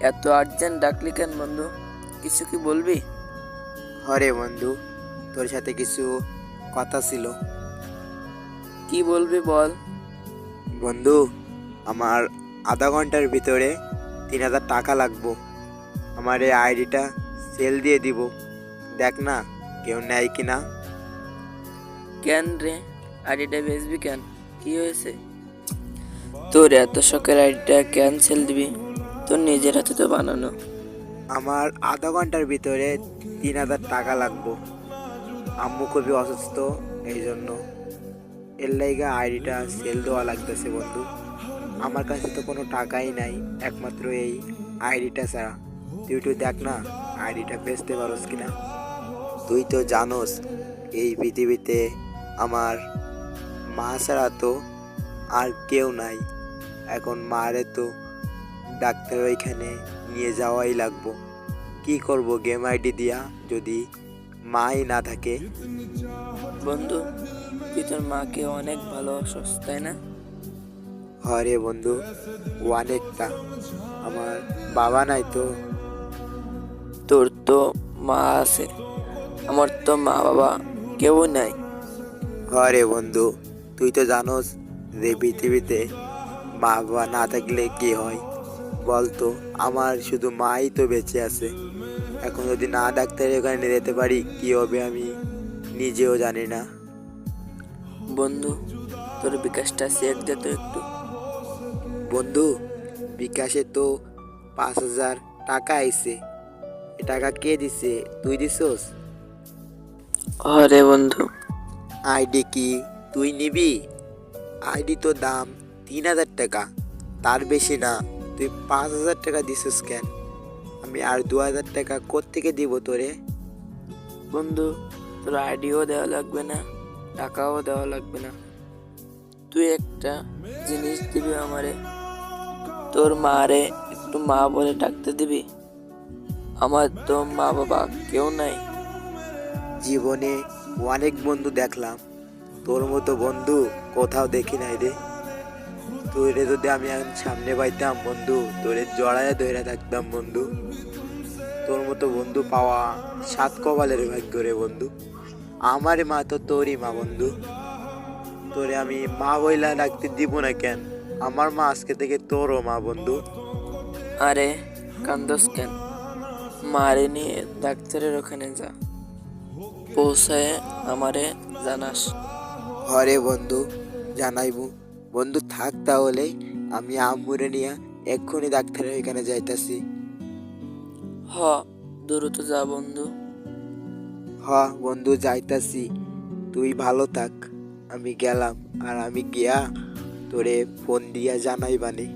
এত আর্জেন্ট ডাকলি কেন বন্ধু? কিছু কি বলবি? হরে বন্ধু, তোর সাথে কিছু কথা ছিল। কি বলবি বল। বন্ধু, আমার আধা ঘন্টার ভিতরে 3,000 টাকা লাগবো। আমার এই আইডিটা সেল দিয়ে দিব, দেখ না কেউ নেয় কিনা। কেন রে, আইডিটা বেচবি কেন? কি হয়েছে? তোর এত শখের আইডিটা ক্যান্সেল দিবি? তোর নিজের হাতে তো বানানো। আমার আধা ঘন্টার ভিতরে 3,000 টাকা লাগবো। আম্মু খুবই অসুস্থ, এই জন্য এর লাইগা আইডিটা সেল দেওয়া লাগতেছে বন্ধু। আমার কাছে তো কোনো টাকাই নাই, একমাত্র এই আইডিটা ছাড়া। তুই একটু দেখ না আইডিটা বেচতে পারোস কিনা। তুই তো জানোস এই পৃথিবীতে আমার মা ছাড়া তো আর কেউ নাই। এখন মারে তো ডাক্তার ওইখানে নিয়ে যাওয়াই লাগবো। কি করব গেম আইডি দিয়া যদি মাই না থাকে? বন্ধু, তুই তোর মাকে অনেক ভালোবাসস তাই না? হরে বন্ধু, অনেকটা। আমার বাবা নাই তো। তোর তো মা আছে, আমার তো মা বাবা কেউ নাই। হরে বন্ধু, তুই তো জানোস যে পৃথিবীতে মা বাবা না থাকলে কি হয় বলতো। আমার শুধু মাই তো বেঁচে আছে। এখন যদি না ডাক্তারের ওখানে নিয়ে যেতে পারি কি হবে আমি নিজেও জানি না। বন্ধু, তোর বিকাশটা চেক দে তো একটু। বন্ধু, বিকাশে তো 5,000 টাকা আইছে। এ টাকা কে দিছে? তুই দিছোস? আরে বন্ধু, আইডি কি তুই নিবি? আইডি তো দাম 3,000 টাকা, তার বেশি না। তুই 5,000 টাকা দিছিস কেন? আমি আর 2,000 টাকা কোত্থেকে দিব তোরে? বন্ধু, তোর আইডিও দেওয়া লাগবে না, টাকাও দেওয়া লাগবে না। তুই একটা জিনিস দিবি আমারে, তোর মারে একটু মা বলে ডাকতে দিবি। আমার তো মা বাবা কেউ নাই। জীবনে অনেক বন্ধু দেখলাম, তোর মতো বন্ধু কোথাও দেখি নাই রে। তোরে যদি আমি এখন সামনে পাইতাম বন্ধু, তোরে জড়ায় ধরে থাকতাম বন্ধু। তোর মতো বন্ধু পাওয়া 7 কপালের ভাগ্য রে বন্ধু। আমার মা তো তোরই মা বন্ধু। তোরে আমি মা বইলা ডাকতে দিব না কেন? আমার মা আজকে থেকে তোরও মা বন্ধু। আরে কান্দস কেন? মারে নিয়ে ডাক্তারের ওখানে যা, পৌঁছায় আমারে জানাস। হরে বন্ধু, জানাইবু। বন্ধু থাক তাহলে, আমি আম্মুরে নিয়ে এক্ষুনি ডাক্তারের এখানে যাইতাছি। হ, দ্রুত যা বন্ধু। হ বন্ধু, যাইতাছি। তুই ভালো থাক, আমি গেলাম। আর আমি গিয়া তোরে ফোন দিয়া জানাই বানে।